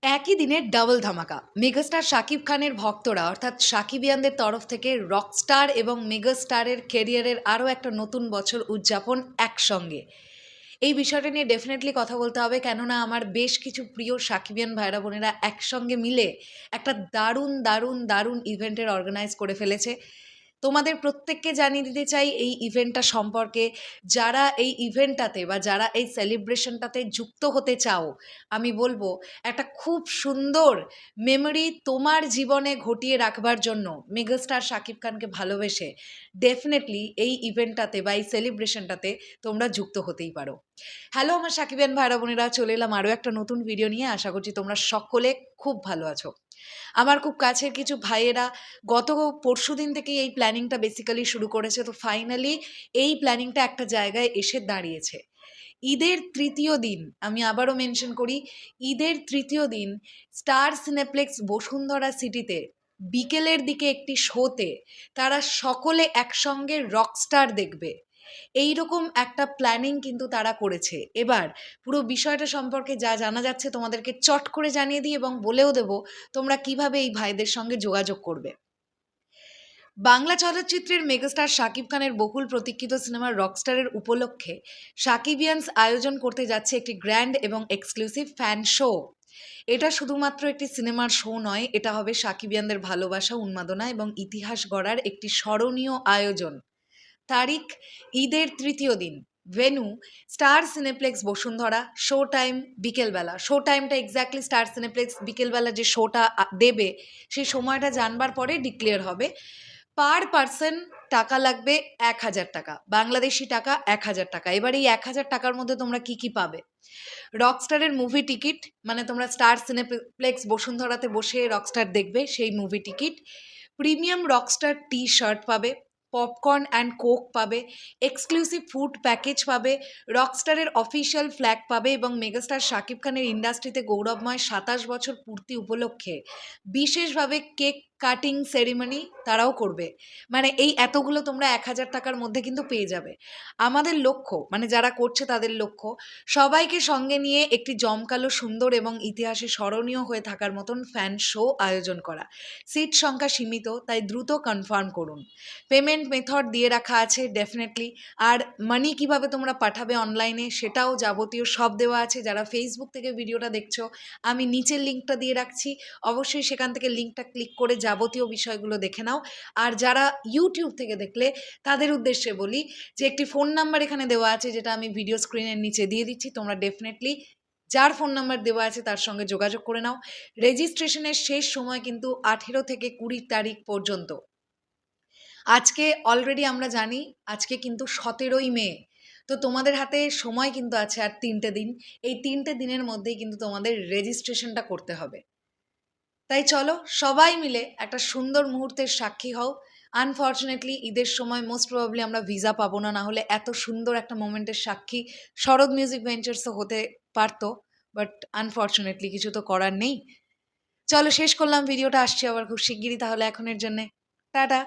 একই দিনে ডাবল ধামাকা। মেগাস্টার শাকিব খানের ভক্তরা অর্থাৎ শাকিবিয়ানদের তরফ থেকে রকস্টার এবং মেগাস্টারের ক্যারিয়ারের আরও একটা নতুন বছর উদযাপন একসঙ্গে। এই বিষয়টা নিয়ে ডেফিনেটলি কথা বলতে হবে, কেননা আমার বেশ কিছু প্রিয় শাকিবিয়ান ভাইরা বোনেরা একসঙ্গে মিলে একটা দারুণ দারুণ দারুণ ইভেন্টের অর্গানাইজ করে ফেলেছে। তোমাদের প্রত্যেককে জানিয়ে দিতে চাই এই ইভেন্টটা সম্পর্কে। যারা এই ইভেন্টটাতে বা যারা এই সেলিব্রেশনটাতে যুক্ত হতে চাও, আমি বলবো একটা খুব সুন্দর মেমোরি তোমার জীবনে ঘটিয়ে রাখবার জন্য মেগাস্টার শাকিব খানকে ভালোবেসে ডেফিনেটলি এই ইভেন্টটাতে বা এই সেলিব্রেশনটাতে তোমরা যুক্ত হতেই পারো। হ্যালো আমার শাকিবিয়ান ভাইরা বোনেরা, চলে এলাম আরও একটা নতুন ভিডিও নিয়ে। আশা করছি তোমরা সকলে খুব ভালো আছো। আমার খুব কাছের কিছু ভাইয়েরা গত পরশুদিন থেকেই এই প্ল্যানিংটা বেসিক্যালি শুরু করেছে, তো ফাইনালি এই প্ল্যানিংটা একটা জায়গায় এসে দাঁড়িয়েছে। ঈদের তৃতীয় দিন, আমি আবারও মেনশন করি, ঈদের তৃতীয় দিন স্টার সিনেপ্লেক্স বসুন্ধরা সিটিতে বিকেলের দিকে একটি শোতে তারা সকলে একসঙ্গে রকস্টার দেখবে। এইরকম একটা প্ল্যানিং কিন্তু তারা করেছে। এবার পুরো বিষয়টা সম্পর্কে যা জানা যাচ্ছে তোমাদেরকে চট করে জানিয়ে দিই এবং বলেও দেবো তোমরা কিভাবে এই ভাইদের সঙ্গে যোগাযোগ করবে। বাংলা চলচ্চিত্রের মেগাস্টার শাকিব খানের বহুল প্রতীক্ষিত সিনেমা রকস্টারের উপলক্ষে শাকিবিয়ান্স আয়োজন করতে যাচ্ছে একটি গ্র্যান্ড এবং এক্সক্লুসিভ ফ্যান শো। এটা শুধুমাত্র একটি সিনেমার শো নয়, এটা হবে শাকিবিয়ানদের ভালোবাসা, উন্মাদনা এবং ইতিহাস গড়ার একটি স্মরণীয় আয়োজন। তারিখ ঈদের তৃতীয় দিন, venue star cineplex Bashundhara, show time বিকেলবেলা। শো টাইমটা এক্স্যাক্টলি স্টার সিনেপ্লেক্স বিকেলবেলা যে শোটা দেবে সেই সময়টা জানবার পরে ডিক্লেয়ার হবে। পার পার্সন টাকা লাগবে ১,০০০ টাকা, বাংলাদেশি টাকা ১,০০০ টাকা। এবার এই ১,০০০ টাকার মধ্যে তোমরা কি কি পাবে? রকস্টারের মুভি টিকিট, মানে তোমরা স্টার সিনেপ্লেক্স বসুন্ধরাতে বসে রকস্টার দেখবে সেই movie ticket, premium Rockstar T shirt পাবে, পপকর্ন অ্যান্ড কোক পাবে, এক্সক্লুসিভ ফুড প্যাকেজ পাবে, রকস্টারের অফিসিয়াল ফ্ল্যাগ পাবে এবং মেগাস্টার শাকিব খানের ইন্ডাস্ট্রিতে গৌরবময় ২৭ বছর পূর্তি উপলক্ষে বিশেষভাবে কেক কাটিং সেরিমনি তারাও করবে। মানে এই এতগুলো তোমরা ১,০০০ টাকার মধ্যে কিন্তু পেয়ে যাবে। আমাদের লক্ষ্য, মানে যারা করছে তাদের লক্ষ্য, সবাইকে সঙ্গে নিয়ে একটি জমকালো, সুন্দর এবং ইতিহাসে স্মরণীয় হয়ে থাকার মতন ফ্যান শো আয়োজন করা। সিট সংখ্যা সীমিত, তাই দ্রুত কনফার্ম করুন। পেমেন্ট মেথড দিয়ে রাখা আছে ডেফিনেটলি। আর মানি কিভাবে তোমরা পাঠাবে অনলাইনে সেটাও যাবতীয় সব দেওয়া আছে। যারা ফেসবুক থেকে ভিডিওটা দেখছো, আমি নিচের লিঙ্কটা দিয়ে রাখছি, অবশ্যই সেখান থেকে লিঙ্কটা ক্লিক করে যাবতীয় বিষয়গুলো দেখে নাও। আর যারা ইউটিউব থেকে দেখলে তাদের উদ্দেশ্যে বলি যে একটি ফোন নাম্বার এখানে দেওয়া আছে, যেটা আমি ভিডিও স্ক্রিনের নিচে দিয়ে দিচ্ছি। তোমরা ডেফিনেটলি যার ফোন নাম্বার দেওয়া আছে তার সঙ্গে যোগাযোগ করে নাও। রেজিস্ট্রেশনের শেষ সময় কিন্তু ১৮ থেকে ২০ তারিখ পর্যন্ত। আজকে অলরেডি আমরা জানি আজকে কিন্তু ১৭ই মে, তো তোমাদের হাতে সময় কিন্তু আছে আর ৩টে দিন। এই ৩টে দিনের মধ্যেই কিন্তু তোমাদের রেজিস্ট্রেশনটা করতে হবে। তাই চলো সবাই মিলে একটা সুন্দর মুহূর্তের সাক্ষী হও। আনফর্চুনেটলি ঈদের সময় মোস্ট প্রবাবলি আমরা ভিসা পাবো না, না হলে এত সুন্দর একটা মোমেন্টের সাক্ষী শরৎ মিউজিক ভেঞ্চার্সও হতে পারতো, বাট আনফর্চুনেটলি কিছু তো করার নেই। চলো শেষ করলাম ভিডিওটা, আসছি আবার খুব শিগগিরই, তাহলে এখনের জন্যে টাটা।